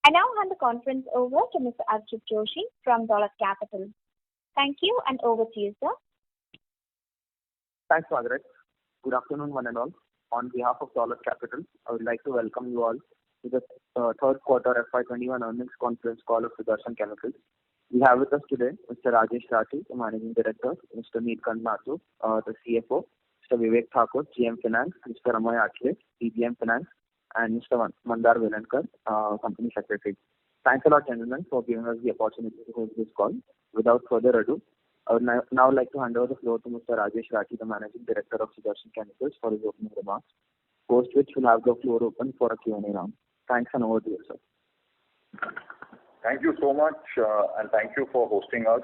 I now hand the conference over to Mr. Archit Joshi from Dolat Capital. Thank you, and over to you, sir. Thanks, Margaret. Good afternoon, one and all. On behalf of Dolat Capital, I would like to welcome you all to the third quarter FY21 earnings conference call of Sudarshan Chemicals. We have with us today Mr. Rajesh Rathi, the Managing Director, Mr. Neelkanth Mathur, the CFO, Mr. Vivek Thakur, GM Finance, Mr. Amay Atle, DGM Finance, and Mr. Mandar Velankar, Company Secretary. Thanks a lot, gentlemen, for giving us the opportunity to host this call. Without further ado, I would now like to hand over the floor to Mr. Rajesh Rathi, the Managing Director of Sudarshan Chemicals, for his opening remarks, post which we'll have the floor open for a Q&A round. Thanks, and over to you, sir. Thank you so much, and thank you for hosting us.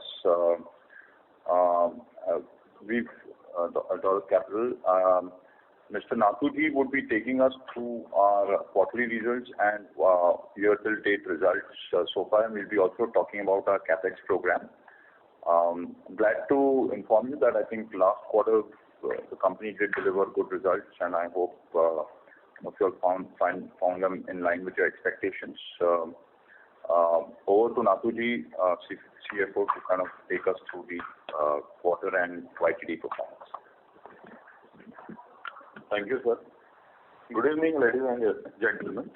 Dolat Capital, Mr. Nathuji would be taking us through our quarterly results and year-till-date results so far, and we'll be also talking about our CapEx program. Glad to inform you that I think last quarter the company did deliver good results, and I hope you all found them in line with your expectations. Over to Nathuji, CFO, to kind of take us through the quarter and YTD performance. Thank you, sir. Good evening, ladies and gentlemen.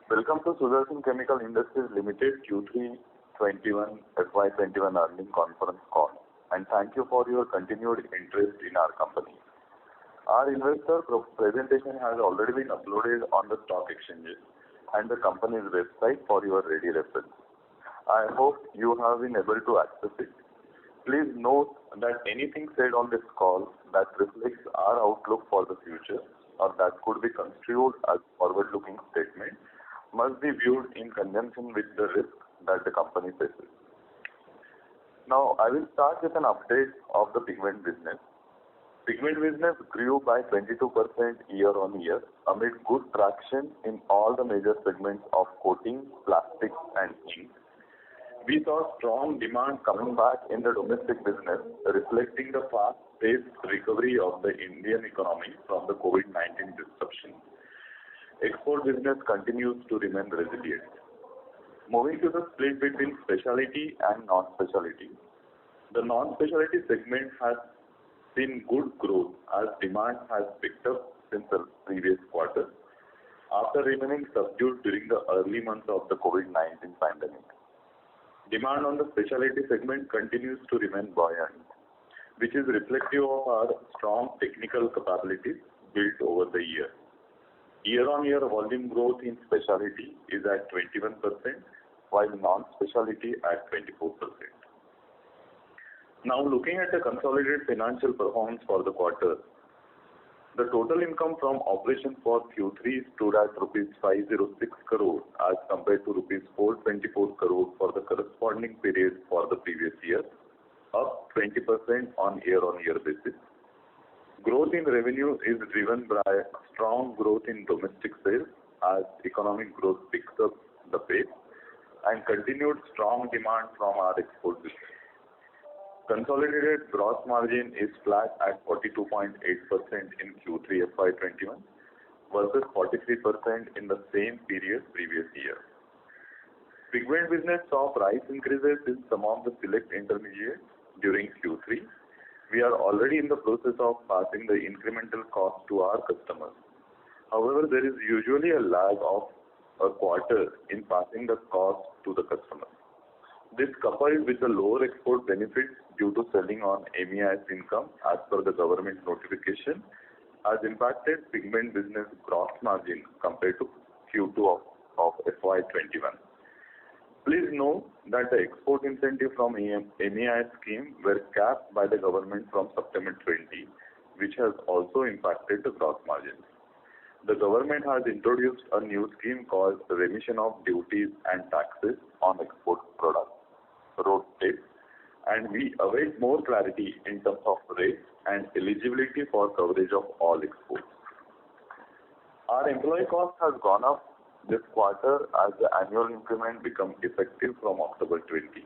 Welcome to Sudarshan Chemical Industries Limited Q3 FY21 earnings conference call, and thank you for your continued interest in our company. Our investor presentation has already been uploaded on the stock exchanges and the company's website for your ready reference. I hope you have been able to access it. Please note that anything said on this call that reflects our outlook for the future or that could be construed as forward-looking statement must be viewed in conjunction with the risk that the company faces. Now, I will start with an update of the pigment business. Pigment business grew by 22% year-on-year amid good traction in all the major segments of coating, plastics, and ink. We saw strong demand coming back in the domestic business, reflecting the fast-paced recovery of the Indian economy from the COVID-19 disruption. Export business continues to remain resilient. Moving to the split between specialty and non-specialty. The non-specialty segment has seen good growth as demand has picked up since the previous quarter after remaining subdued during the early months of the COVID-19 pandemic. Demand on the specialty segment continues to remain buoyant, which is reflective of our strong technical capabilities built over the year. Year-on-year volume growth in specialty is at 21%, while non-specialty at 24%. Now, looking at the consolidated financial performance for the quarter, the total income from operations for Q3 stood at rupees 506 crore as compared to rupees 424 crore for the corresponding period for the previous year, up 20% on year-on-year basis. Growth in revenue is driven by strong growth in domestic sales as economic growth picks up the pace and continued strong demand from our export business. Consolidated gross margin is flat at 42.8% in Q3 FY21 versus 43% in the same period previous year. Pigment business saw price increases in some of the select intermediates during Q3. We are already in the process of passing the incremental cost to our customers. However, there is usually a lag of a quarter in passing the cost to the customer. This, coupled with the lower export benefits due to selling on MEIS income as per the government notification, has impacted pigment business gross margin compared to Q2 of FY21. Please note that the export incentive from MEIS scheme were capped by the government from September 20, which has also impacted the gross margins. The government has introduced a new scheme called Remission of Duties and Taxes on Export Products, RoDTEP, and we await more clarity in terms of rates and eligibility for coverage of all exports. Our employee cost has gone up this quarter as the annual increment becomes effective from October 20.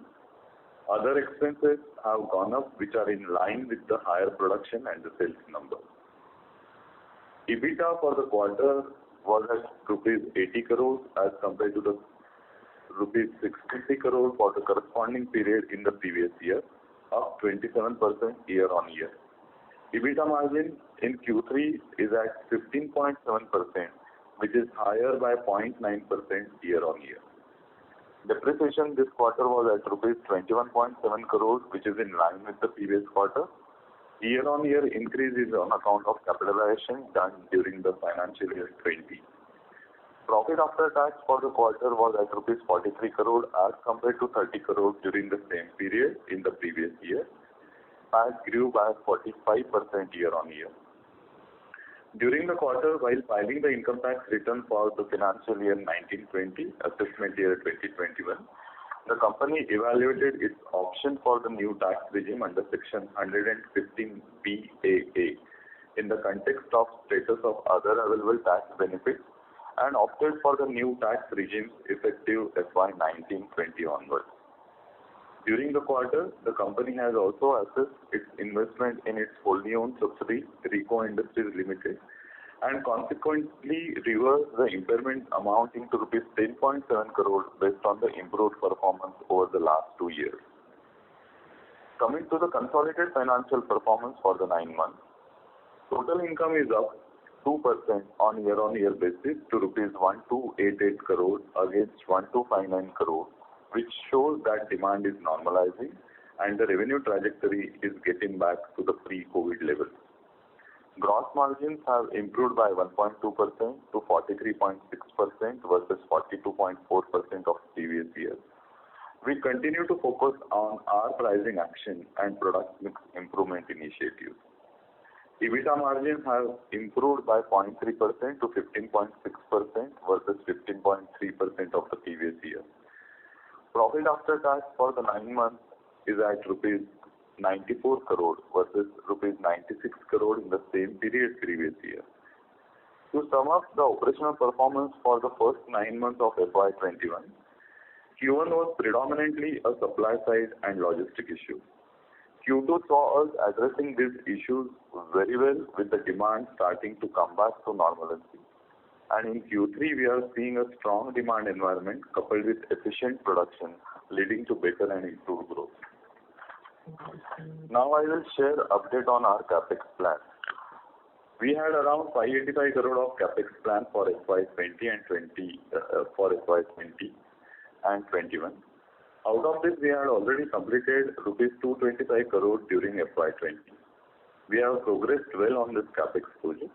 Other expenses have gone up, which are in line with the higher production and the sales number. EBITDA for the quarter was at rupees 80 crores as compared to the rupees 63 crore for the corresponding period in the previous year, up 27% year-on-year. EBITDA margin in Q3 is at 15.7%, which is higher by 0.9% year-on-year. Depreciation this quarter was at rupees 21.7 crores, which is in line with the previous quarter. Year-on-year increase is on account of capitalization done during the financial year 20. Profit after tax for the quarter was at rupees 43 crore as compared to 30 crore during the same period in the previous year. PAT grew by 45% year-on-year. During the quarter, while filing the income tax return for the financial year 1920, assessment year 2021, the company evaluated its option for the new tax regime under Section 115BAA in the context of status of other available tax benefits and opted for the new tax regime effective FY 1920 onwards. During the quarter, the company has also assessed its investment in its wholly owned subsidiary, Rico Industries Limited, and consequently reversed the impairment amounting to rupees 10.7 crore based on the improved performance over the last 2 years. Coming to the consolidated financial performance for the 9 months, total income is up 2% on year-on-year basis to rupees 1288 crore against 1259 crore, which shows that demand is normalizing and the revenue trajectory is getting back to the pre-COVID level. Gross margins have improved by 1.2% to 43.6% versus 42.4% of previous year. We continue to focus on our pricing action and product mix improvement initiatives. EBITDA margins have improved by 0.3% to 15.6% versus 15.3% of the previous year. Profit after tax for the 9 months is at rupees 94 crore versus rupees 96 crore in the same period previous year. To sum up the operational performance for the first 9 months of FY 21, Q1 was predominantly a supply side and logistic issue. Q2 saw us addressing these issues very well with the demand starting to come back to normalcy. And in Q3, we are seeing a strong demand environment coupled with efficient production leading to better and improved growth. Now I will share update on our capex plan. We had around 585 crore of capex plan for FY 20 and 21. Out of this, we had already completed rupees 225 crore during FY 20. We have progressed well on this capex project.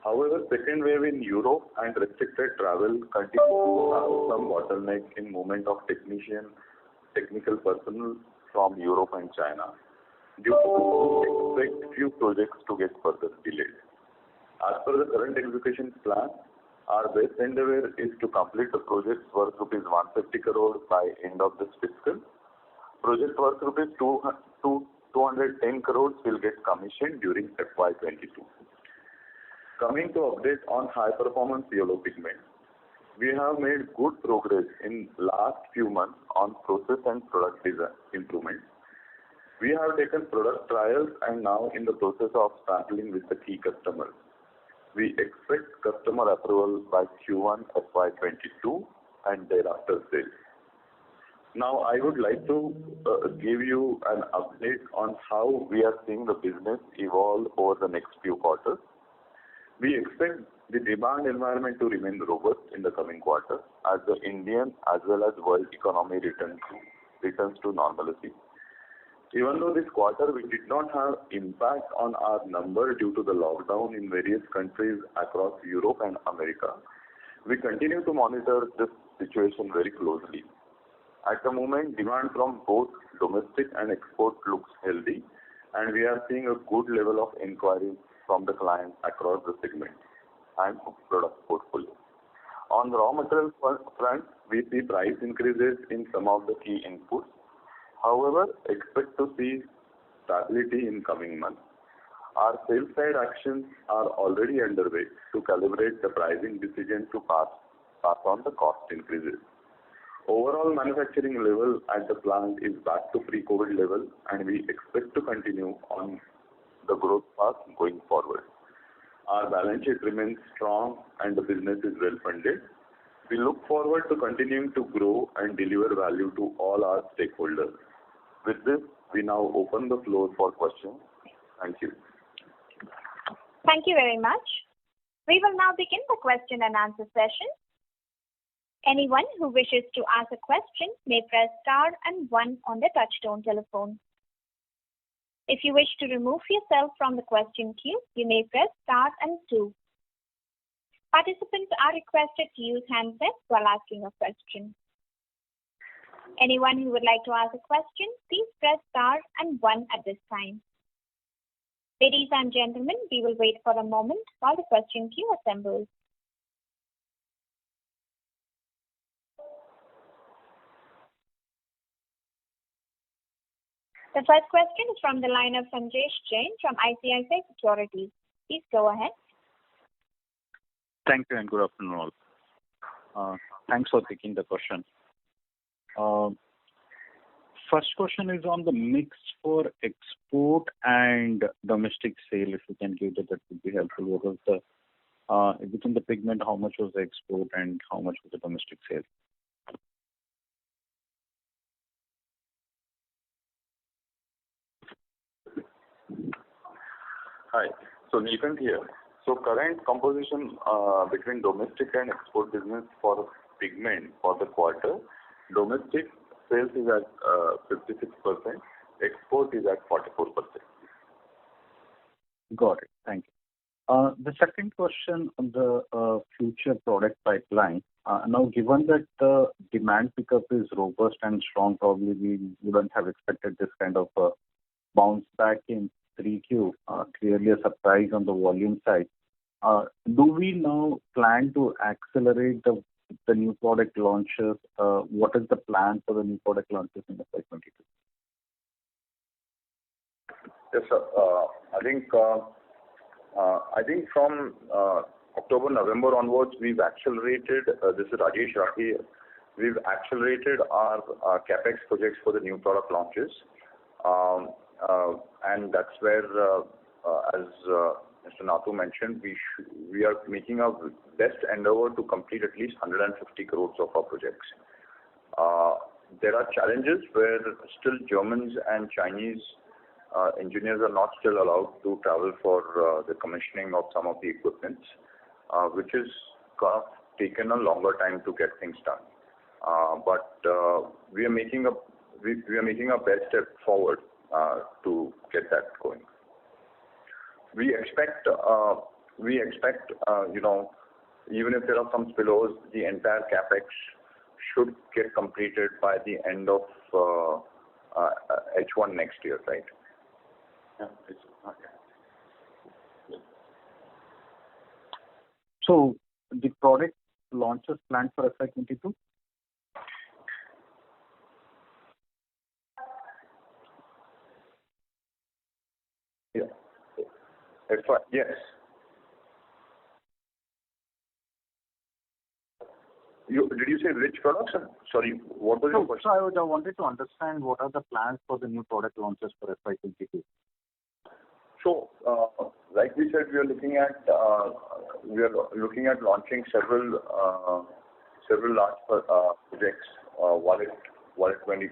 However, second wave in Europe and restricted travel continue to have some bottleneck in movement of technical personnel from Europe and China. Due to this, we expect few projects to get further delayed. As per the current execution plan, our best endeavor is to complete the projects worth rupees 150 crore by end of this fiscal. Project worth rupees 210 crores will get commissioned during FY 22. Coming to update on high performance yellow pigment. We have made good progress in last few months on process and product design improvements. We have taken product trials and now in the process of sampling with the key customers. We expect customer approval by Q1 FY 22 and thereafter sales. Now I would like to give you an update on how we are seeing the business evolve over the next few quarters. We expect the demand environment to remain robust in the coming quarter as the Indian as well as world economy returns to normalcy. Even though this quarter we did not have impact on our number due to the lockdown in various countries across Europe and America, we continue to monitor this situation very closely. At the moment, demand from both domestic and export looks healthy, and we are seeing a good level of inquiries from the clients across the segment and product portfolio. On the raw material front, we see price increases in some of the key inputs. However, expect to see stability in coming months. Our sales side actions are already underway to calibrate the pricing decision to pass on the cost increases. Overall manufacturing level at the plant is back to pre-COVID level, and we expect to continue on the growth path going forward. Our balance sheet remains strong and the business is well funded. We look forward to continuing to grow and deliver value to all our stakeholders. With this, we now open the floor for questions. Thank you. Thank you very much. We will now begin the question and answer session. Anyone who wishes to ask a question may press star and one on the touchtone telephone. If you wish to remove yourself from the question queue, you may press star and two. Participants are requested to use handsets while asking a question. Anyone who would like to ask a question, please press star and one at this time. Ladies and gentlemen, we will wait for a moment while the question queue assembles. The first question is from the line of Sanjesh Jain from ICICI Securities. Please go ahead. Thank you and good afternoon all. Thanks for taking the question. First question is on the mix for export and domestic sale. If you can give that would be helpful. What was the within the pigment, how much was the export and how much was the domestic sale? Hi. So Neelant here. So current composition between domestic and export business for pigment for the quarter, domestic sales is at 56%, export is at 44%. Got it. Thank you. The second question on the future product pipeline. Now, given that the demand pickup is robust and strong, probably we wouldn't have expected this kind of bounce back in 3Q. Clearly a surprise on the volume side. Do we now plan to accelerate the new product launches? What is the plan for the new product launches in FY 22? Yes, sir. I think from October, November onwards, we've accelerated. This is Rajesh Rathi. We've accelerated our capex projects for the new product launches, and that's where, as Mr. Nathu mentioned, we are making our best endeavor to complete at least 150 crores of our projects. There are challenges where still Germans and Chinese engineers are not still allowed to travel for the commissioning of some of the equipment, which is kind of taken a longer time to get things done. But we are making our best step forward to get that going. We expect, even if there are some spillovers, the entire capex should get completed by the end of H1 next year, right? Yeah, it's okay. Yeah. So the product launches planned for FY 22? Yeah. Yes. Did you say which products? Sorry, what was your question? So I wanted to understand what are the plans for the new product launches for FY 22? So, like we said, we are looking at launching several large projects. Wallet 20.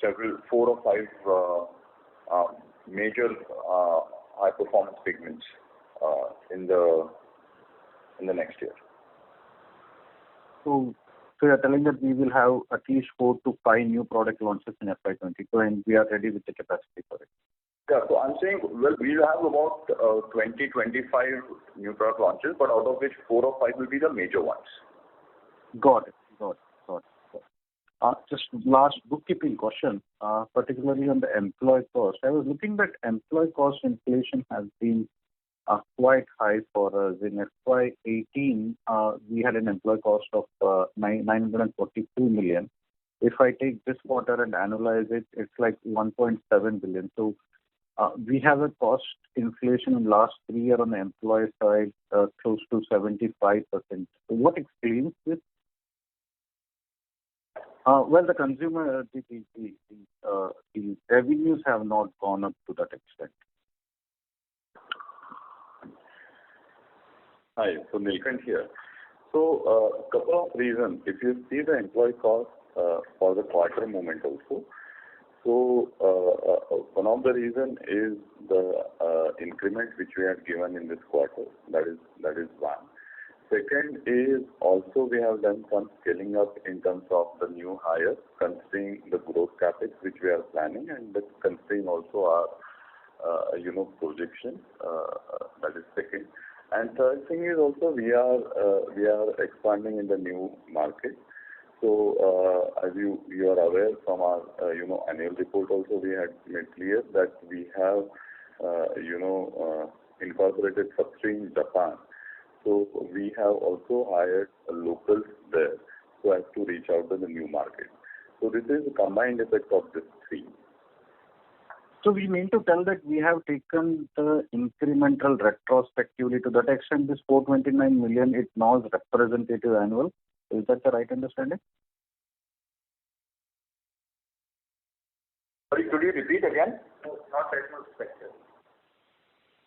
Several 4 or 5 major high performance pigments in the next year. So you're telling that we will have at least 4 to 5 new product launches in FY 22 and we are ready with the capacity for it. Yeah, so I'm saying, well, we'll have about 20-25 new product launches, but out of which 4 or 5 will be the major ones. Got it. Just last bookkeeping question, particularly on the employee cost. I was looking at employee cost inflation has been quite high for us. In FY 18, we had an employee cost of 942 million. If I take this quarter and analyze it, it's like 1.7 billion. So we have a cost inflation in last 3 years on the employee side close to 75%. So what explains this? Well, the consumer, the revenues have not gone up to that extent. Hi, so Neelant here. So, couple of reasons. If you see the employee cost for the quarter movement also, so one of the reason is the increment which we have given in this quarter. That is one. Second is also we have done some scaling up in terms of the new hires, considering the growth capex which we are planning, and considering also our projection. That is second. And third thing is also we are expanding in the new market. So as you are aware from our annual report also, we had made clear that we have incorporated subsidiary in Japan. So we have also hired locals there so as to reach out to the new market. So this is a combined effect of these three. So we mean to tell that we have taken the incremental retrospectively to that extent this 429 million, it now is representative annual. Is that the right understanding? Sorry, could you repeat again? No, not retrospective.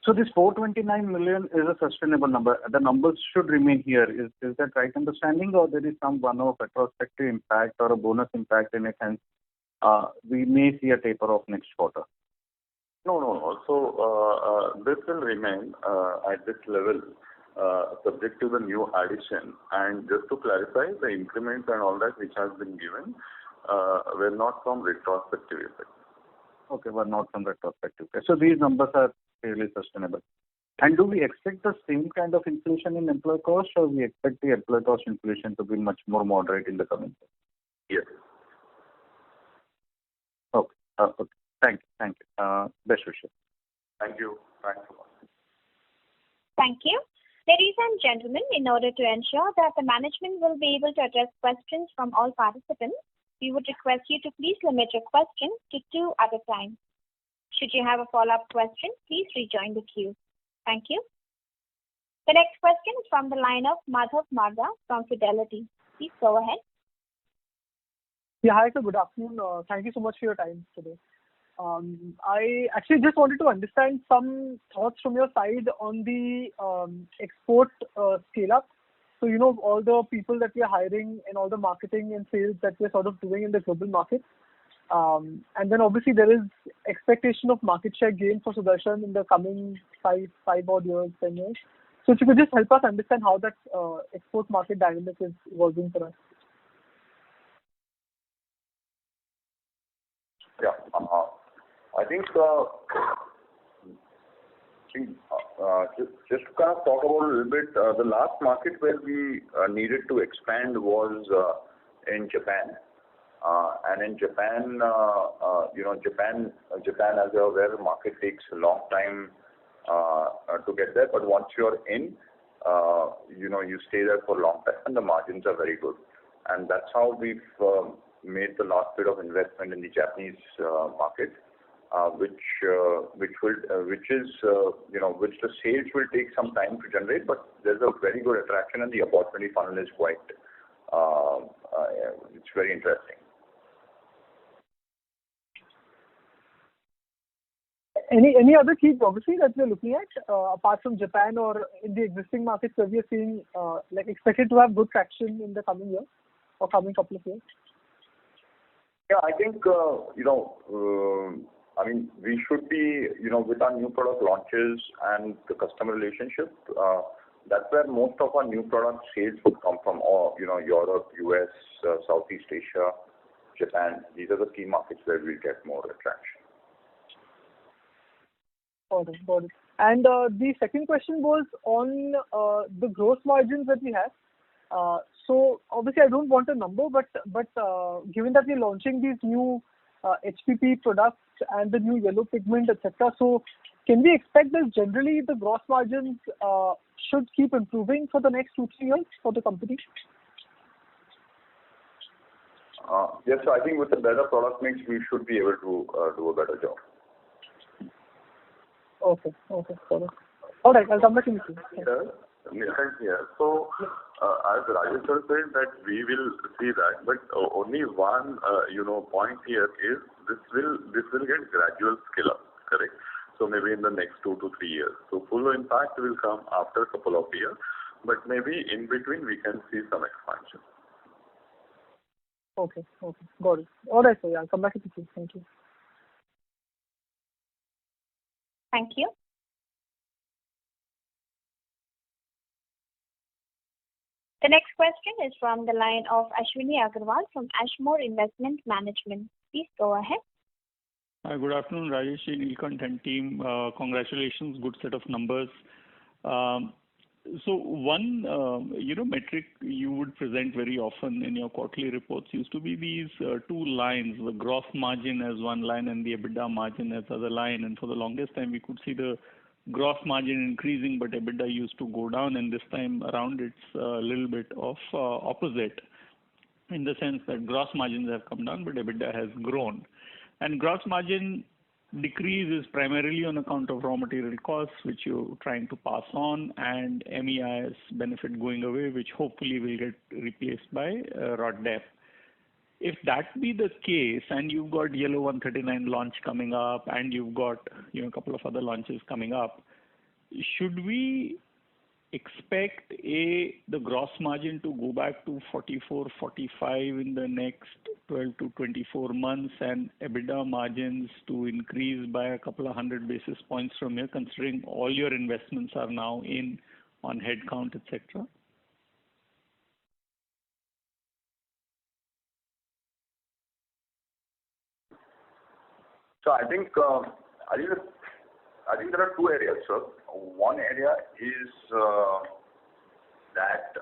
So this 429 million is a sustainable number. The numbers should remain here. Is that right understanding, or there is some one-off retrospective impact or a bonus impact in it, and we may see a taper off next quarter? No. So this will remain at this level subject to the new addition. And just to clarify, the increments and all that which has been given were not from retrospective effect. Okay, were not from retrospective. Okay. So these numbers are fairly sustainable. And do we expect the same kind of inflation in employee cost, or we expect the employee cost inflation to be much more moderate in the coming year? Yes. Okay. Okay. Thank you. Best wishes. Thank you. Thanks a lot. Thank you. Ladies and gentlemen, in order to ensure that the management will be able to address questions from all participants, we would request you to please limit your question to 2 at a time. Should you have a follow-up question, please rejoin the queue. Thank you. The next question is from the line of Madhav Marda from Fidelity. Please go ahead. Yeah, hi, sir. Good afternoon. Thank you so much for your time today. I actually just wanted to understand some thoughts from your side on the export scale-up. So, all the people that we are hiring and all the marketing and sales that we're sort of doing in the global market. And then obviously there is expectation of market share gain for Sudarshan in the coming 5 odd years, 10 years. So if you could just help us understand how that export market dynamic is evolving for us. Yeah. I think just to kind of talk about a little bit, the last market where we needed to expand was in Japan. And in Japan, Japan, as you're aware, the market takes a long time to get there. But once you're in, you stay there for a long time, and the margins are very good. And that's how we've made the last bit of investment in the Japanese market, which the sales will take some time to generate, but there's a very good attraction, and the opportunity funnel is quite, it's very interesting. Any other key geography that we're looking at apart from Japan or in the existing markets where we are seeing expected to have good traction in the coming year or coming couple of years? Yeah, I think we should be with our new product launches and the customer relationship. That's where most of our new product sales would come from. Europe, US, Southeast Asia, Japan. These are the key markets where we get more attraction. Got it. And the second question was on the gross margins that we have. So obviously I don't want a number, but given that we're launching these new HPP products and the new yellow pigment, etc., so can we expect that generally the gross margins should keep improving for the next 2-3 years for the company? Yes, so I think with the better product mix, we should be able to do a better job. Okay. Got it. All right, I'll come back in the queue. Nikhil here. So, as Rajesh sir said that we will see that, but only one point here is this will get gradual scale up, correct? So maybe in the next 2 to 3 years. So full impact will come after a couple of years. but maybe in between we can see some expansion. Okay. Got it. All right, sir. Yeah, I'll come back to you. Thank you. Thank you. The next question is from the line of Ashwini Agarwal from Ashmore Investment Management. Please go ahead. Hi, good afternoon, Rajesh and Neelkanth and team. Congratulations, good set of numbers. So one, metric you would present very often in your quarterly reports used to be these two lines, the gross margin as one line and the EBITDA margin as other line. And for the longest time, we could see the gross margin increasing, but EBITDA used to go down. And this time around, it's a little bit of opposite, in the sense that gross margins have come down, but EBITDA has grown. And gross margin decrease is primarily on account of raw material costs, which you're trying to pass on, and MEIS benefit going away, which hopefully will get replaced by RODDEP. If that be the case, and you've got Yellow 139 launch coming up, and you've got a couple of other launches coming up, should we expect the gross margin to go back to 44, 45 in the next 12 to 24 months, and EBITDA margins to increase by a couple of 100 basis points from here, considering all your investments are now in on headcount, etc.? So I think there are two areas, sir. One area is that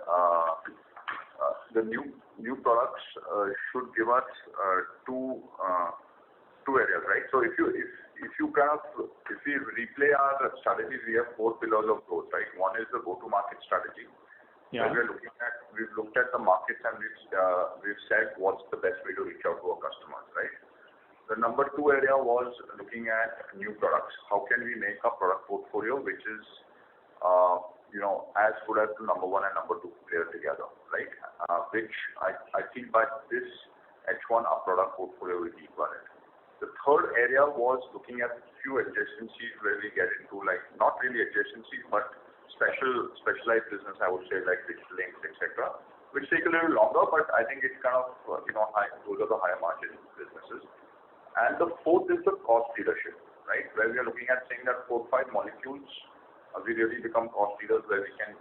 the new products should give us two areas, right? So if you replay our strategies, we have 4 pillars of growth, right? One is the go-to-market strategy. Yeah. Where we've looked at the markets and we've said what's the best way to reach out to our customers, right? The number 2 area was looking at new products. How can we make a product portfolio which is, as good as the number 1 and number 2 player together, right? Which I think by this H1 our product portfolio will equal it. The third area was looking at few adjacencies where we get into, like, not really adjacencies, but specialized business, I would say, like digital links, etc., which take a little longer, but I think it's kind of, those are the higher margin businesses. And the fourth is the cost leadership, right? Where we are looking at saying that 4 or 5 molecules, we really become cost leaders where we can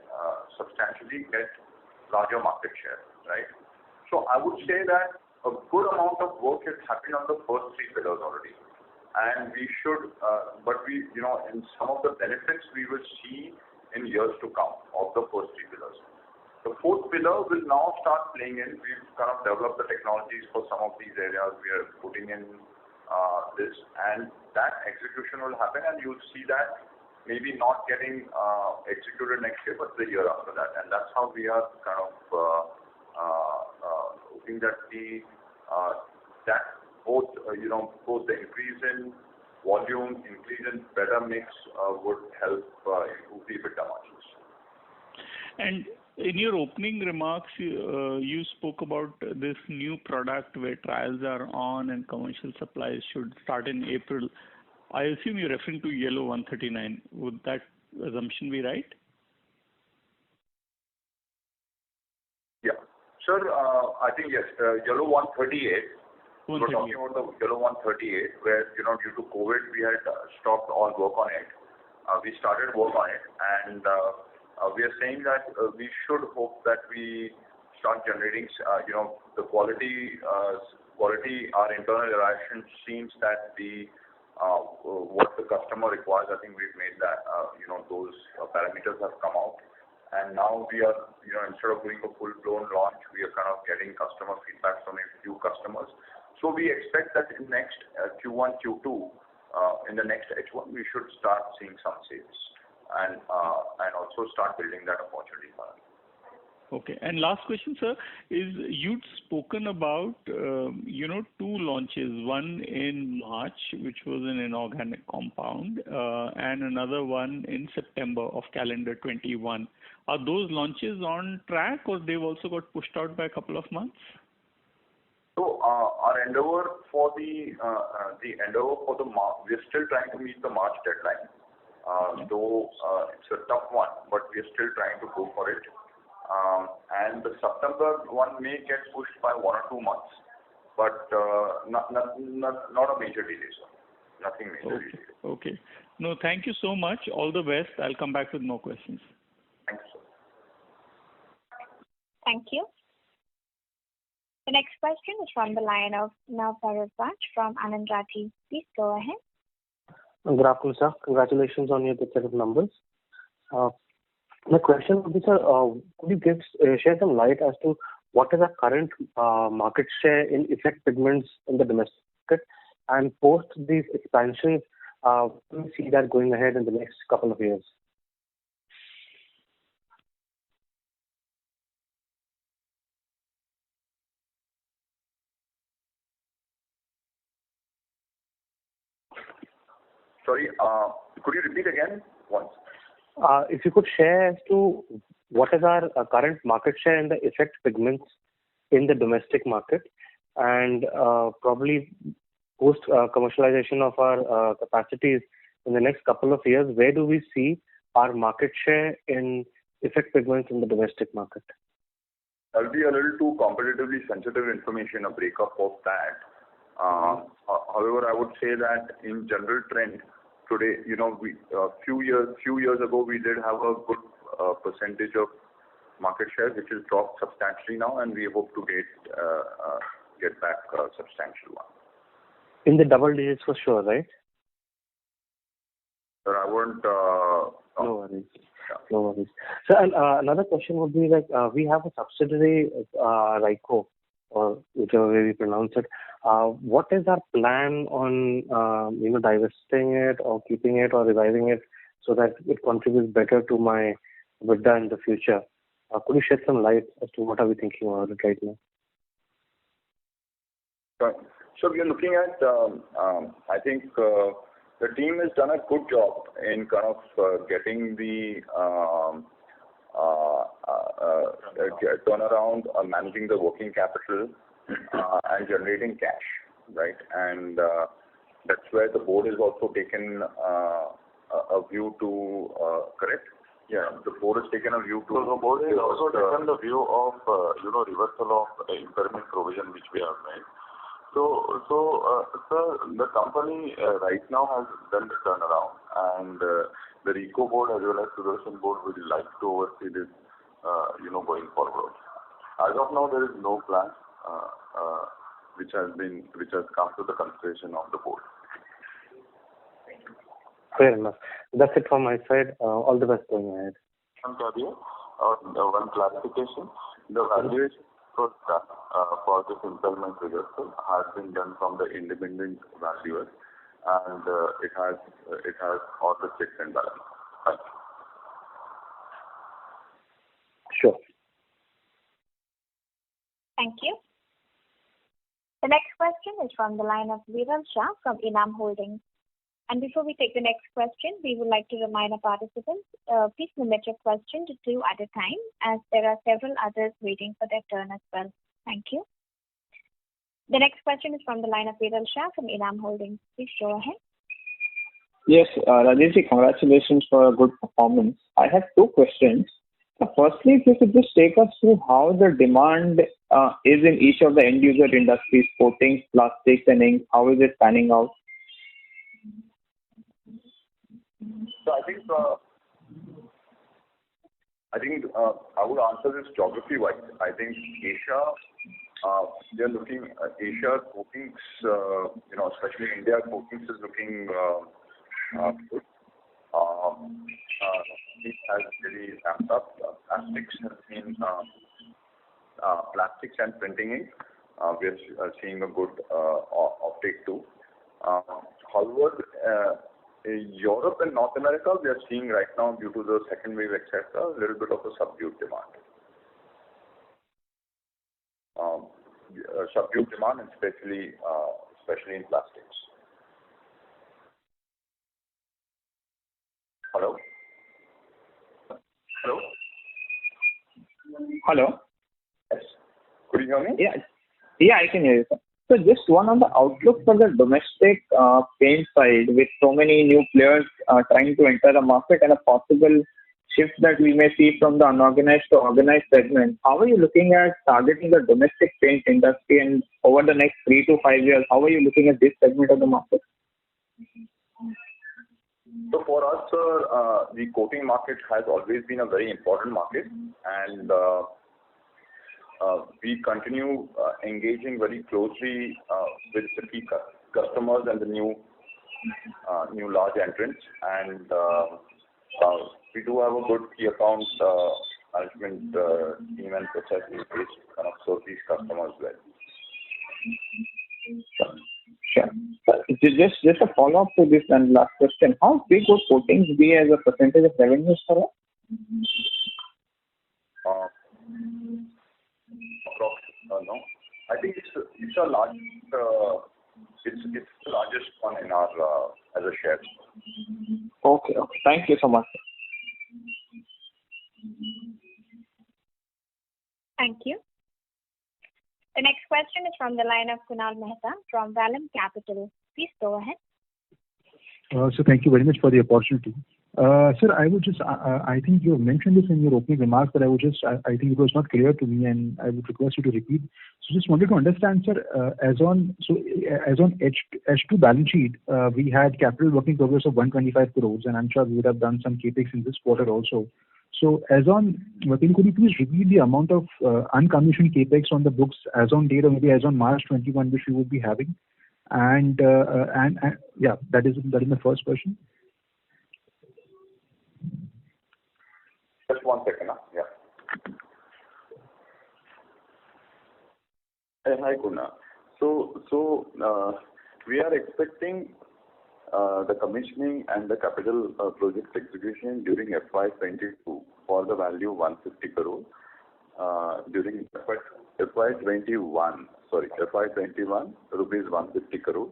substantially get larger market share, right? So I would say that a good amount of work is happening on the first 3 pillars already. And we should, in some of the benefits we will see in years to come of the first 3 pillars. The fourth pillar will now start playing in. We've kind of developed the technologies for some of these areas. We are putting in this, and that execution will happen, and you'll see that maybe not getting executed next year, but the year after that. And that's how we are kind of hoping that both the increase in volume, increase in better mix would help improve the EBITDA margins. And in your opening remarks, you spoke about this new product where trials are on and commercial supplies should start in April. I assume you're referring to Yellow 139. Would that assumption be right? Yeah. Sir, I think yes. Yellow 138. We're talking about the Yellow 138, where, due to COVID, we had stopped all work on it. We started work on it, and we are saying that we should hope that we start generating, the quality, our internal evaluation seems that what the customer requires. I think we've made that, those parameters have come out. And now we are, instead of doing a full-blown launch, we are kind of getting customer feedback from a few customers. So we expect that in next Q1, Q2, in the next H1, we should start seeing some sales and also start building that opportunity for us. Okay. And last question, sir, is you'd spoken about, 2 launches, one in March, which was an inorganic compound, and another one in September of calendar 21. Are those launches on track, or they've also got pushed out by a couple of months? So our endeavor for the March, we're still trying to meet the March deadline. Though it's a tough one, but we're still trying to go for it. And the September one may get pushed by 1 or 2 months, but not a major delay, sir. Nothing major delay. Okay. No, thank you so much. All the best. I'll come back with more questions. Thanks, sir. Thank you. The next question is from the line of Nav Bharadwaj from Anand Rathi. Please go ahead. Good afternoon, sir. Congratulations on your good set of numbers. My question would be, sir, could you share some light as to what is our current market share in effect pigments in the domestic market, and post these expansions, do you see that going ahead in the next couple of years? Sorry, could you repeat again once? If you could share as to what is our current market share in the effect pigments in the domestic market, and probably post commercialization of our capacities in the next couple of years, where do we see our market share in effect pigments in the domestic market? That'll be a little too competitively sensitive information, a breakup of that. However, I would say that in general trend today, we few years ago we did have a good percentage of market share, which has dropped substantially now, and we hope to get back a substantial one. In the double digits for sure, right? Sir, I won't. No worries. Yeah. No worries. So, another question would be like, we have a subsidiary, RYCO, or whichever way we pronounce it. What is our plan on, divesting it or keeping it or reviving it so that it contributes better to my EBITDA in the future? Could you shed some light as to what are we thinking about it right now? So we are looking at, I think the team has done a good job in kind of getting the turnaround on managing the working capital and generating cash, right? And that's where the board has also taken a view to, correct? Yeah, the board has taken a view to. So the board has also taken the view of, reversal of impairment provision which we have made. So, sir, the company right now has done the turnaround, and the RYCO board as well as Sudarshan board would like to oversee this, going forward. As of now, there is no plan which has come to the consideration of the board. Fair enough. That's it from my side. All the best going ahead. One clarification: the valuation for this impairment reversal has been done from the independent valuer, and it has all the checks and balances. Thank you. Sure. Thank you. The next question is from the line of Viral Shah from Enam Holdings. And before we take the next question, we would like to remind our participants, please limit your question to 2 at a time, as there are several others waiting for their turn as well. Thank you. The next question is from the line of Viral Shah from Enam Holdings. Please go ahead. Yes, Rajesh, congratulations for a good performance. I have 2 questions. Firstly, if you could just take us through how the demand is in each of the end user industries, coatings, plastics, and ink. How is it panning out? So I think I would answer this geography-wise. I think Asia, they're looking Asia coatings, especially India coatings is looking good. It has really ramped up. Plastics and printing ink, we're seeing a good uptake too. However, Europe and North America, we are seeing right now, due to the second wave, etc., a little bit of a subdued demand. And especially in plastics. Hello? Hello? Hello? Yes. Could you hear me? Yeah, I can hear you, sir. So just one on the outlook for the domestic paint side, with so many new players trying to enter the market and a possible shift that we may see from the unorganized to organized segment. How are you looking at targeting the domestic paint industry, and over the next 3 to 5 years, how are you looking at this segment of the market? So for us, the coating market has always been a very important market, and we continue engaging very closely with the key customers and the new large entrants, and we do have a good key account management team and process in place to kind of serve these customers well. Sure. Just a follow-up to this and last question. How big would coatings be as a percentage of revenues for us? No, I think it's a large. It's the largest one in our as a share. Okay. Thank you so much. Thank you. The next question is from the line of Kunal Mehta from Vallum Capital. Please go ahead. So thank you very much for the opportunity. Sir, I would just, I think you mentioned this in your opening remarks, but I think it was not clear to me, and I would request you to repeat. So just wanted to understand, sir, as on H2 balance sheet, we had capital work in progress of 125 crores, and I'm sure we would have done some capex in this quarter also. So could you please repeat the amount of uncommissioned capex on the books as on date, or maybe as on March 21, which we would be having? And yeah, that is my first question. Just 1 second. Yeah. Hi, Kunal. So we are expecting the commissioning and the capital project execution during FY22 for the value of 150 crore. During FY21, rupees 150 crore.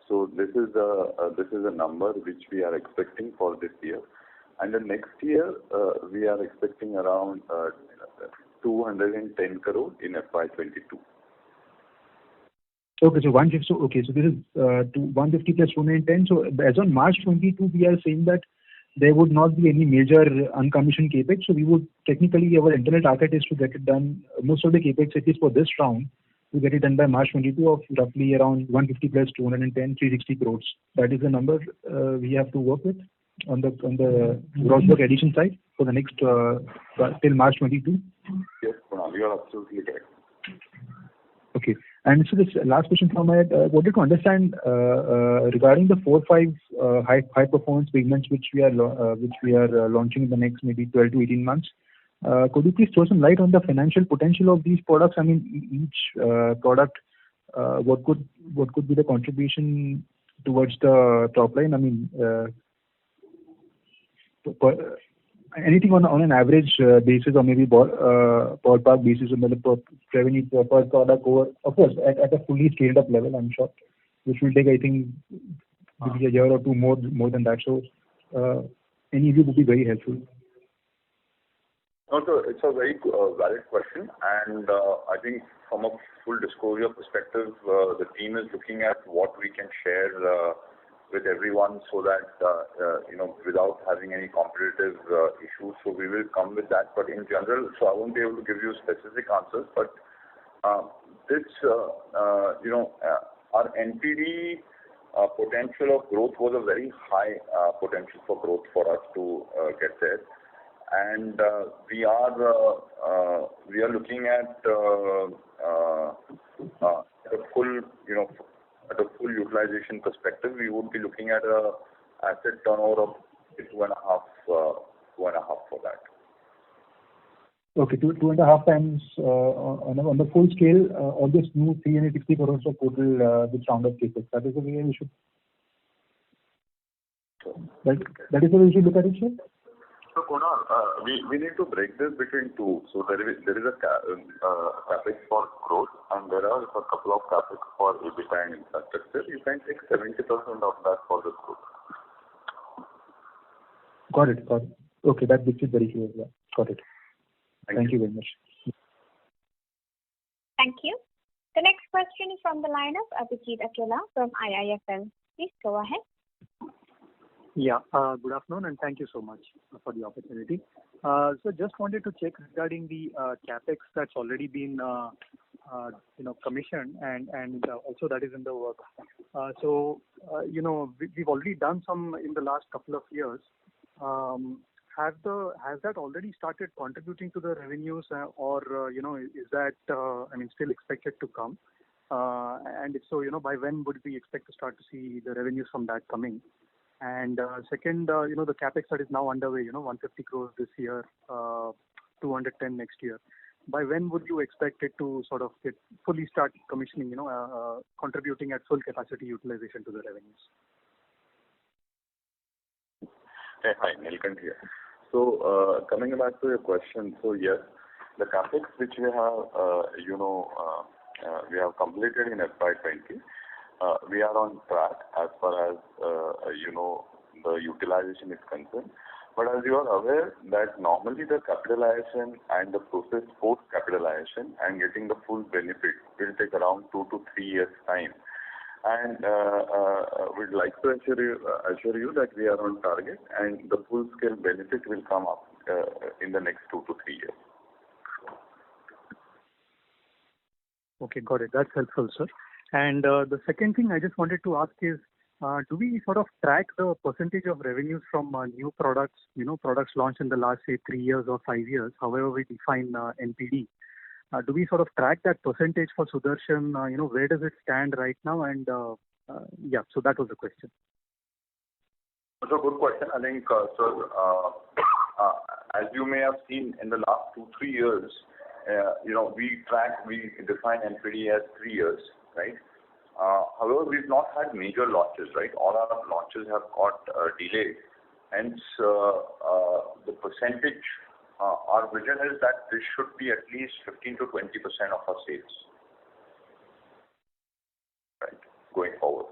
So this is a number which we are expecting for this year. And the next year, we are expecting around 210 crore in FY22. Okay, so 150. So this is 150 plus 210. So as on March 22, we are saying that there would not be any major uncommissioned capex. So we would technically, our internal target is to get it done. Most of the capex, at least for this round, to get it done by March 22 of roughly around 150 plus 210, 360 crores. That is the number we have to work with on the gross book addition side for the next till March 22. Yes, Kunal, you are absolutely correct. Okay. And so this last question from my wanted to understand regarding the 4-5 high performance pigments which we are launching in the next maybe 12 to 18 months. Could you please throw some light on the financial potential of these products? I mean, each product, what could be the contribution towards the top line? I mean, anything on an average basis, or maybe ballpark basis, or the revenue per product over, of course, at a fully scaled up level, I'm sure, which will take, I think, maybe a year or two more than that. So any of you would be very helpful. Also, it's a very valid question, and I think from a full disclosure perspective, the team is looking at what we can share with everyone, so that without having any competitive issues. So we will come with that. But in general, so I won't be able to give you specific answers. But our NPD potential of growth was a very high potential for growth for us to get there. And we are looking at a full, at a full utilization perspective, we would be looking at a asset turnover of 2.5 for that. Okay, 2.5 times on the full scale, all this new 360 crores of total this round of cases. That is the way we should. That is the way we should look at it, sir. So Kunal, we need to break this between two. So there is a capex for growth, and there are a couple of capex for EBITDA and infrastructure. You can take 70% of that for the growth. Got it. Okay, that makes it very clear. Yeah. Got it. Thank you very much. Thank you. The next question is from the line of Abhijit Akella from IIFL. Please go ahead. Yeah. Good afternoon, and thank you so much for the opportunity. So just wanted to check regarding the CapEx that's already been commissioned and also that is in the works. So we've already done some in the last couple of years. Has that already started contributing to the revenues, or is that still expected to come? And if so, by when would we expect to start to see the revenues from that coming? And second, the capex that is now underway, 150 crores this year, 210 next year. By when would you expect it to sort of get fully start commissioning, contributing at full capacity utilization to the revenues? Hey, hi, Nilkant here. So coming back to your question, so yes, the capex which we have, we have completed in FY20. We are on track as far as the utilization is concerned. But as you are aware that normally the capitalization and the process post capitalization and getting the full benefit will take around 2 to 3 years time. And we'd like to assure you that we are on target and the full scale benefit will come up in the next 2 to 3 years. Okay, got it. That's helpful, sir. And the second thing I just wanted to ask is, do we sort of track the percentage of revenues from new products, products launched in the last, say, 3 years or 5 years, however we define NPD? Do we sort of track that percentage for Sudarshan? Where does it stand right now? And yeah, so that was the question. That's a good question. I think, sir, as you may have seen in the last 2-3 years, we define NPD as 3 years, right? However, we've not had major launches, right? All our launches have got delayed. Hence, the percentage, our vision is that this should be at least 15 to 20% of our sales, right, going forward.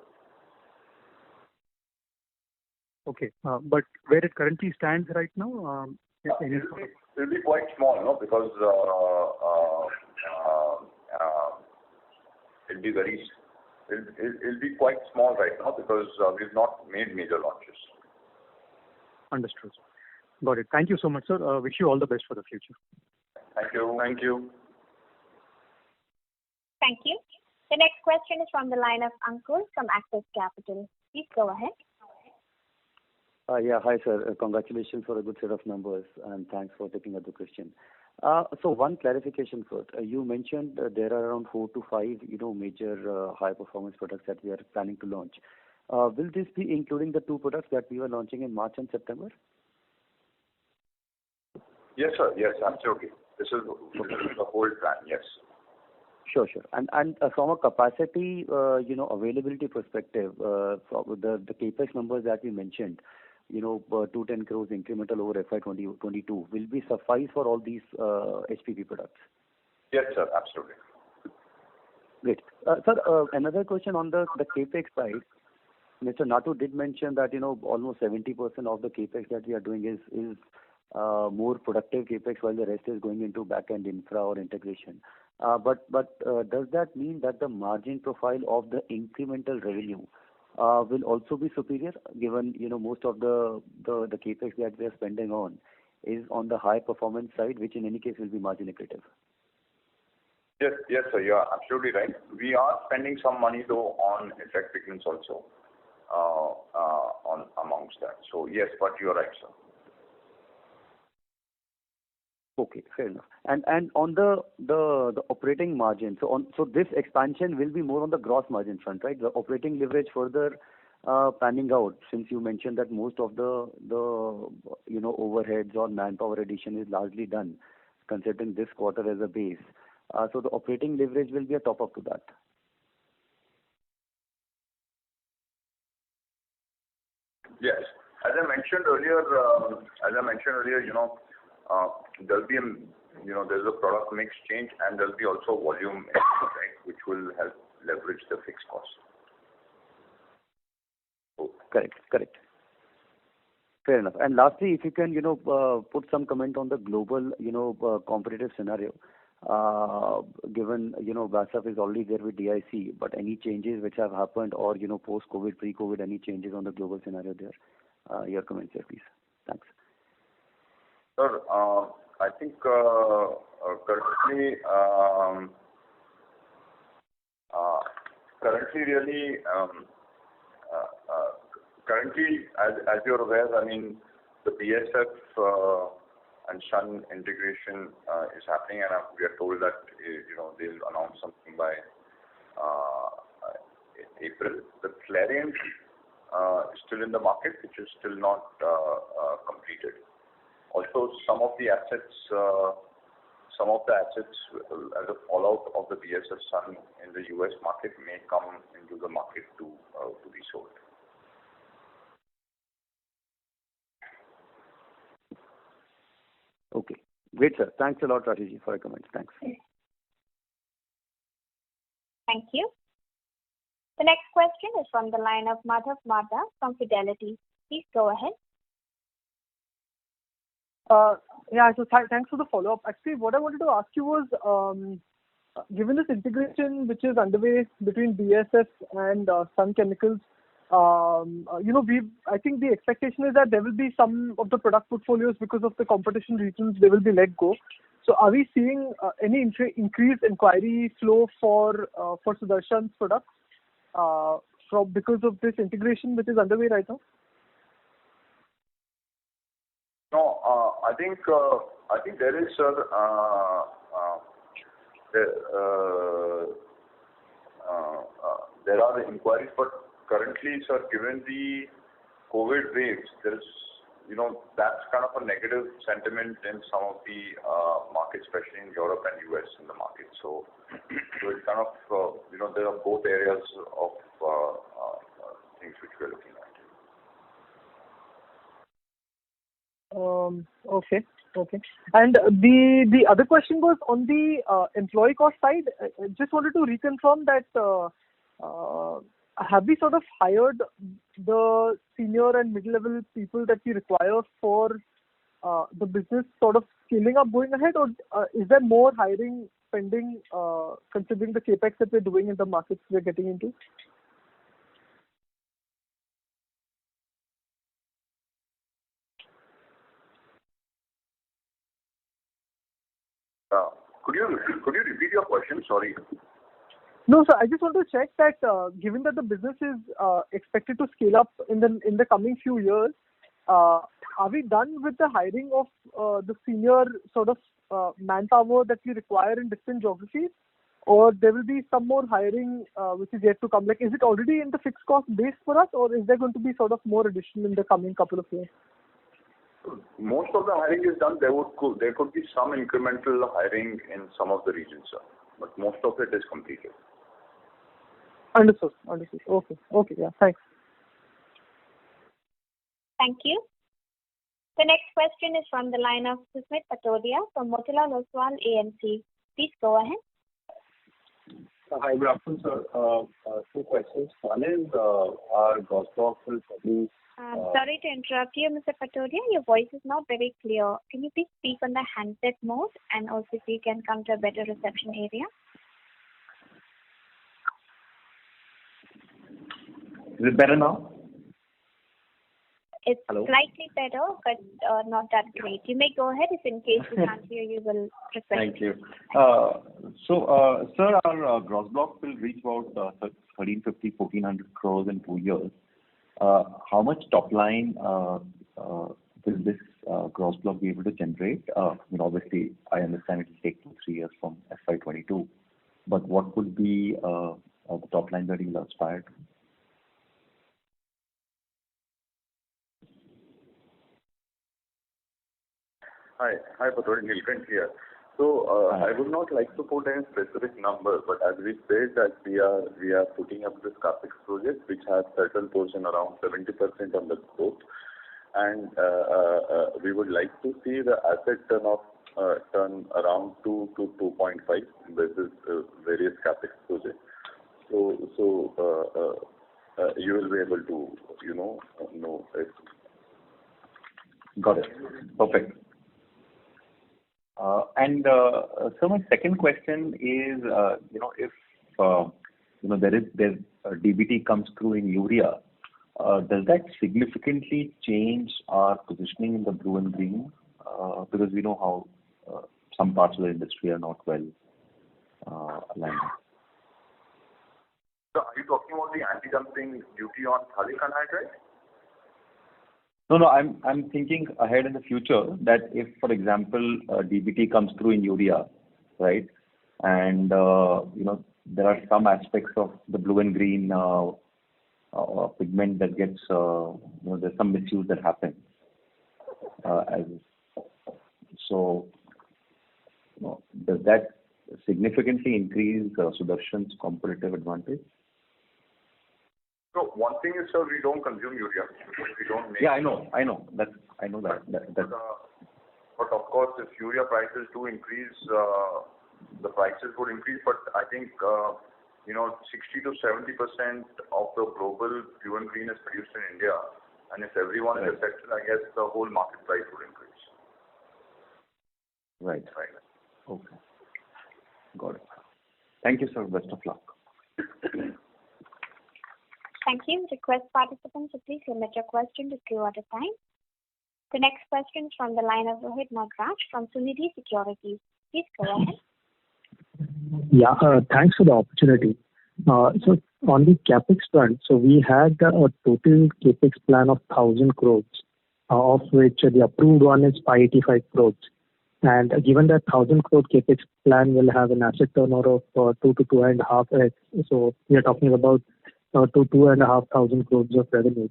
Okay, but where it currently stands right now? It'll be quite small, because it'll be quite small right now because we've not made major launches. Understood. Got it. Thank you so much, sir. Wish you all the best for the future. Thank you. Thank you. Thank you. The next question is from the line of Ankur from Axis Capital. Please go ahead. Yeah, hi sir. Congratulations for a good set of numbers and thanks for taking up the question. So one clarification first. You mentioned there are around 4 to 5, major high performance products that we are planning to launch. Will this be including the 2 products that we were launching in March and September? Yes, sir. Yes, absolutely. This is the whole plan. Yes. Sure. And from a capacity, availability perspective, from the capex numbers that we mentioned, 210 crores incremental over FY 2022 will be suffice for all these HPP products. Yes, sir. Absolutely. Great. Sir, another question on the capex side. Mr. Natu did mention that almost 70% of the capex that we are doing is more productive capex, while the rest is going into back-end infra or integration. But does that mean that the margin profile of the incremental revenue will also be superior, given most of the capex that we are spending on is on the high performance side, which in any case will be margin accretive? Yes, sir. You are absolutely right. We are spending some money though on effect pigments also on amongst that. So yes, but you are right, sir. Okay, fair enough. And on the operating margin, so this expansion will be more on the gross margin front, right? The operating leverage further panning out, since you mentioned that most of the overheads or manpower addition is largely done, considering this quarter as a base. So the operating leverage will be a top up to that. Yes. As I mentioned earlier, there'll be there's a product mix change and there'll be also volume, right, which will help leverage the fixed cost. Correct. Fair enough. And lastly, if you can, put some comment on the global, competitive scenario. given, BASF is already there with DIC, but any changes which have happened or, post-COVID, pre-COVID, any changes on the global scenario there? Your comments here, please. Thanks. Sir, I think currently as you're aware, I mean, the BASF and Sun integration is happening, and we are told that they'll announce something by April. The Clariant is still in the market, which is still not completed. Also, some of the assets as a fallout of the BASF Sun in the US market may come into the market to be sold. Okay. Great, sir. Thanks a lot, Rajesh, for your comments. Thanks. Thank you. The next question is from the line of Madhav Marda from Fidelity. Please go ahead. So thanks for the follow-up. Actually, what I wanted to ask you was, given this integration which is underway between BASF and Sun Chemicals, I think the expectation is that there will be some of the product portfolios, because of the competition reasons, they will be let go. So are we seeing any increased inquiry flow for Sudarshan's products because of this integration which is underway right now? No, I think there is, sir. There are the inquiries, but currently, sir, given the COVID waves, there's that's kind of a negative sentiment in some of the markets, especially in Europe and US in the market. So it's kind of there are both areas of things which we're looking at. Okay. And the other question was on the employee cost side. I just wanted to reconfirm that have we sort of hired the senior and mid-level people that we require for the business sort of scaling up going ahead, or is there more hiring pending considering the capex that we're doing in the markets we're getting into? Could you repeat your question? Sorry. No, sir. I just want to check that given that the business is expected to scale up in the coming few years, are we done with the hiring of the senior sort of manpower that we require in different geographies, or there will be some more hiring which is yet to come? Like, is it already in the fixed cost base for us, or is there going to be sort of more addition in the coming couple of years? Most of the hiring is done. There could be some incremental hiring in some of the regions, sir, but most of it is completed. Understood. Okay. Yeah. Thanks. Thank you. The next question is from the line of Susmit Patodia from Motilal Oswal AMC. Please go ahead. Hi, good afternoon, sir. Two questions. One is our gross block will probably. Sorry to interrupt you, Mr. Patodia. Your voice is not very clear. Can you please speak on the handset mode, and also if you can come to a better reception area? Is it better now? It's Hello? slightly better, but not that great. You may go ahead. If in case we can't hear you, will request. Thank you. Sir, our gross block will reach about 1,350-1,400 crores in 2 years. How much top line will this gross block be able to generate? Obviously, I understand it will take 2-3 years from FY22, but what would be the top line that you will aspire to? Hi, Patodia. Nilkant here. So I would not like to put any specific number, but as we said that we are putting up this CapEx project which has certain portion around 70% on the growth, and we would like to see the asset turn around 2 to 2.5 versus various CapEx projects. So you will be able to know it. Got it. Perfect. So my second question is, if there's DBT comes through in urea, does that significantly change our positioning in the blue and green? Because we know how some parts of the industry are not well aligned. So are you talking about the anti-dumping duty on phthalic anhydride? No, I'm thinking ahead in the future that if, for example, DBT comes through in urea, right, and there are some aspects of the blue and green pigment that gets, there's some misuse that happens. Does that significantly increase Sudarshan's competitive advantage? So one thing is, sir, we don't consume urea. We don't make. Yeah, I know. I know that. But of course, if urea prices do increase, the prices would increase. But I think 60 to 70% of the global blue and green is produced in India, and if everyone is affected, I guess the whole market price would increase. Right. Okay. Got it. Thank you, sir. Best of luck. Thank you. Request participants to please limit your question to 2 at a time. The next question is from the line of Rohit Nagraj from Sunidhi Securities. Please go ahead. Yeah, thanks for the opportunity. So on the capex front, so we had a total capex plan of 1,000 crores, of which the approved one is 585 crores. And given that 1,000 crore capex plan will have an asset turnover of 2 to 2.5x, so we are talking about 2,500 crores of revenue.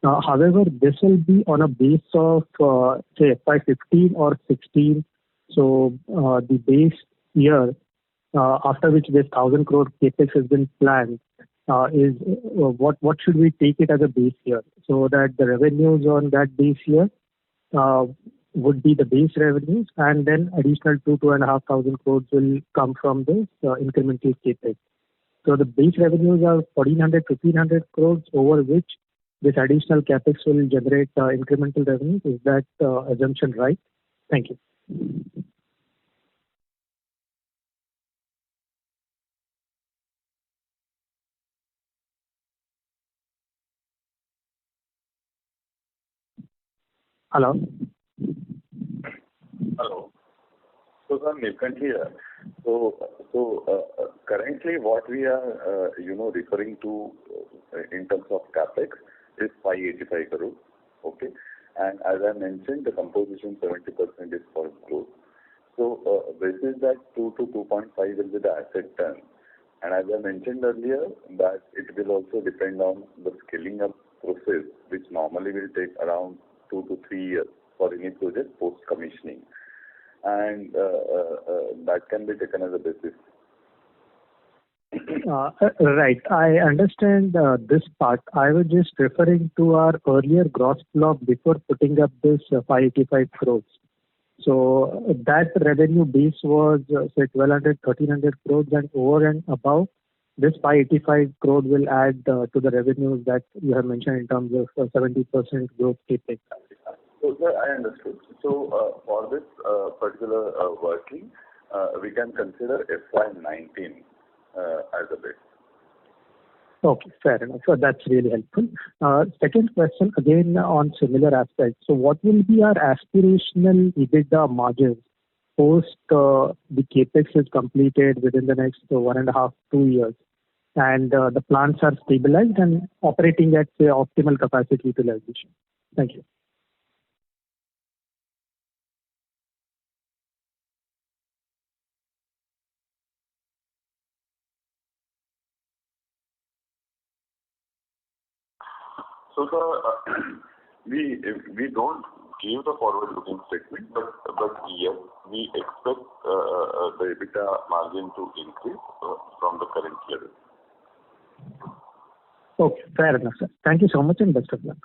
However, this will be on a base of say FY15 or 16. So the base year after which this 1,000 crore capex has been planned is what should we take it as a base year, so that the revenues on that base year would be the base revenues, and then additional 2,500 crores will come from this incremental capex. So the base revenues are 1,400 crores, over which this additional capex will generate incremental revenues. Is that assumption right? Thank you. Hello. Hello. So, sir, Nilkant here. Currently what we are, referring to in terms of capex is 585 crores. Okay. And as I mentioned, the composition 70% is for growth. So, this is that 2 to 2.5 will be the asset turn. And as I mentioned earlier, that it will also depend on the scaling up process, which normally will take around 2 to 3 years for any project post-commissioning. And that can be taken as a basis. Right. I understand this part. I was just referring to our earlier gross block before putting up this 585 crores. So that revenue base was say 1,200, 1,300 crores, and over and above this 585 crore will add to the revenues that you have mentioned in terms of 70% growth capex. So, sir, I understood. So, for this particular working, we can consider FY19 as a base. Okay, fair enough. So that's really helpful. Second question, again on similar aspects. So what will be our aspirational EBITDA margins post the capex is completed within the next 1.5 to 2 years, and the plants are stabilized and operating at say optimal capacity utilization? Thank you. So, sir, we don't give the forward-looking statement, but yes, we expect the EBITDA margin to increase from the current level. Okay, fair enough, sir. Thank you so much and best of luck.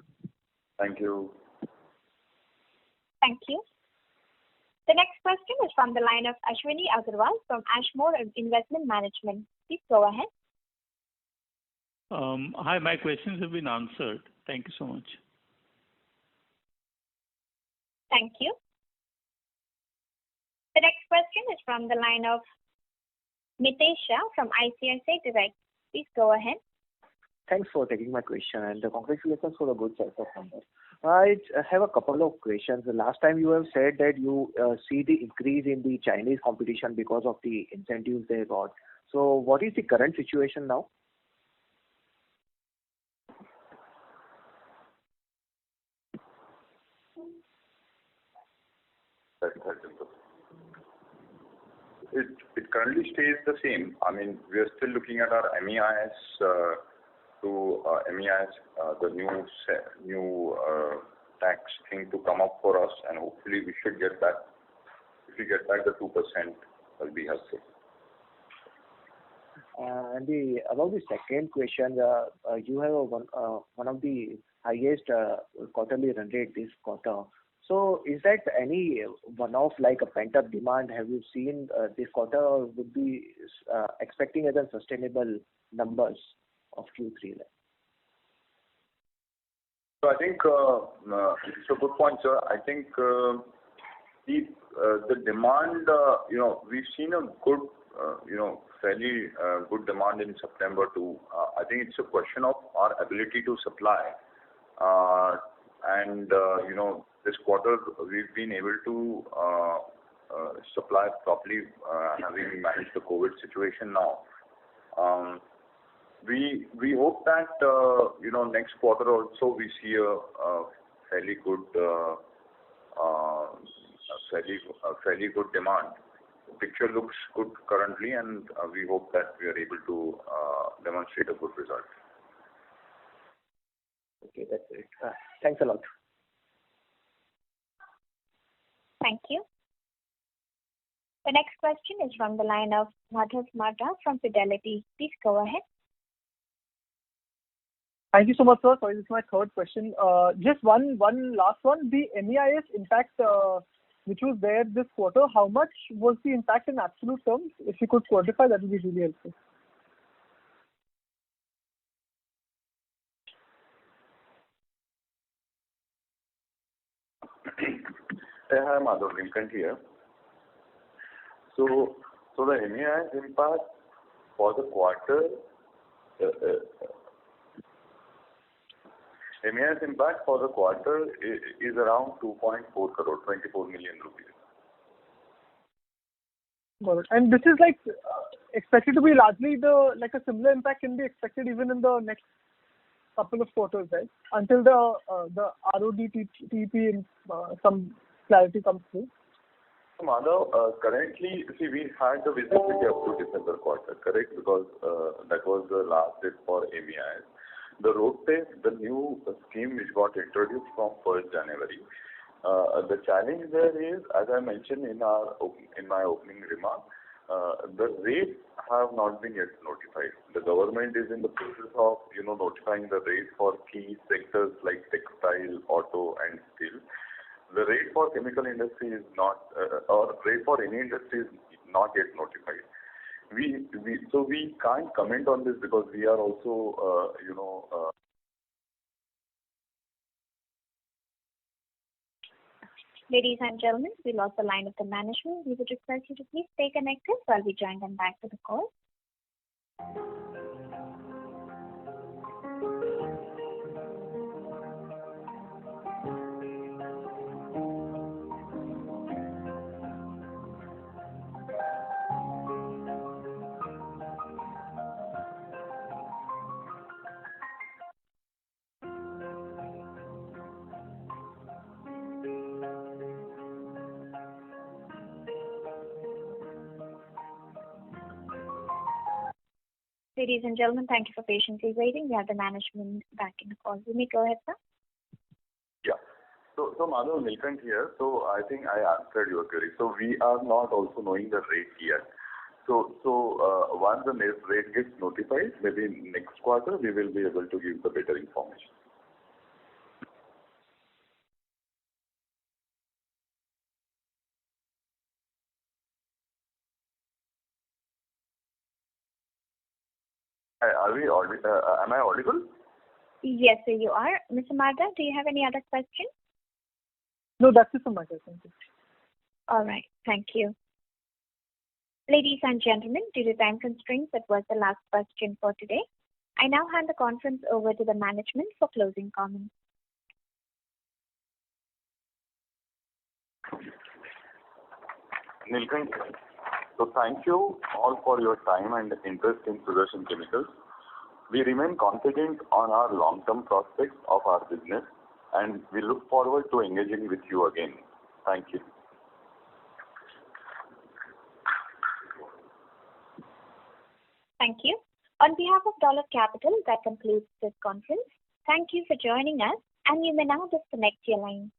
Thank you. Thank you. The next question is from the line of Ashwini Agarwal from Ashmore Investment Management. Please go ahead. Hi, my questions have been answered. Thank you so much. Thank you. The next question is from the line of Mitesh Shah from ICICI Direct. Please go ahead. Thanks for taking my question, and congratulations for a good set of numbers. I have a couple of questions. The last time you have said that you see the increase in the Chinese competition because of the incentives they got. So what is the current situation now? It currently stays the same. I mean, we are still looking at our MEIS the new tax thing to come up for us, and hopefully we should get that. If we get back the 2%, will be helpful. About the second question, you have one of the highest quarterly run rate this quarter. So is that any one-off like a pent-up demand have you seen this quarter, or would be expecting as a sustainable numbers of Q3? So I think it's a good point, sir. I think the demand, we've seen a good, fairly good demand in September too. I think it's a question of our ability to supply. This quarter we've been able to supply properly, having managed the COVID situation now. We hope that next quarter also we see a fairly good demand. The picture looks good currently, and we hope that we are able to demonstrate a good result. Okay, that's it. Thanks a lot. Thank you. The next question is from the line of Madhav Marda from Fidelity. Please go ahead. Thank you so much, sir. Sorry, this is my third question. Just one last one. The MEIS impact, which was there this quarter, how much was the impact in absolute terms? If you could quantify, that would be really helpful. Hi, Madhav, Lincoln here. So the MEIS impact for the quarter, is around 2.4 crore, 24 million rupees. Got it. And this is like expected to be largely a similar impact can be expected even in the next couple of quarters, right? Until the RoDTEP some clarity comes through. Madhav, currently, see, we had the visibility up to December quarter, correct? Because that was the last date for MEIS. The RoDTEP, the new scheme which got introduced from 1st January. The challenge there is, as I mentioned in my opening remark, the rates have not been yet notified. The government is in the process of, notifying the rate for key sectors like textile, auto, and steel. The rate for chemical industry is not, or rate for any industry is not yet notified. So we can't comment on this because we are also, Ladies and gentlemen, we lost the line of the management. We would request you to please stay connected while we join them back to the call. Ladies and gentlemen, thank you for patiently waiting. We have the management back in the call. You may go ahead, sir. Yeah. So Madhav, Nilkant here. So I think I answered your query. So we are not also knowing the rate yet. So once the rate gets notified, maybe next quarter, we will be able to give the better information. Am I audible? Yes, sir, you are. Mr. Marda, do you have any other questions? No, that's it from my side. Thank you. All right. Thank you. Ladies and gentlemen, due to time constraints, that was the last question for today. I now hand the conference over to the management for closing comments. Nilkanth, so thank you all for your time and interest in Sudarshan Chemicals. We remain confident on our long-term prospects of our business, and we look forward to engaging with you again. Thank you. Thank you. On behalf of Dolat Capital, that concludes this conference. Thank you for joining us, and you may now disconnect your line.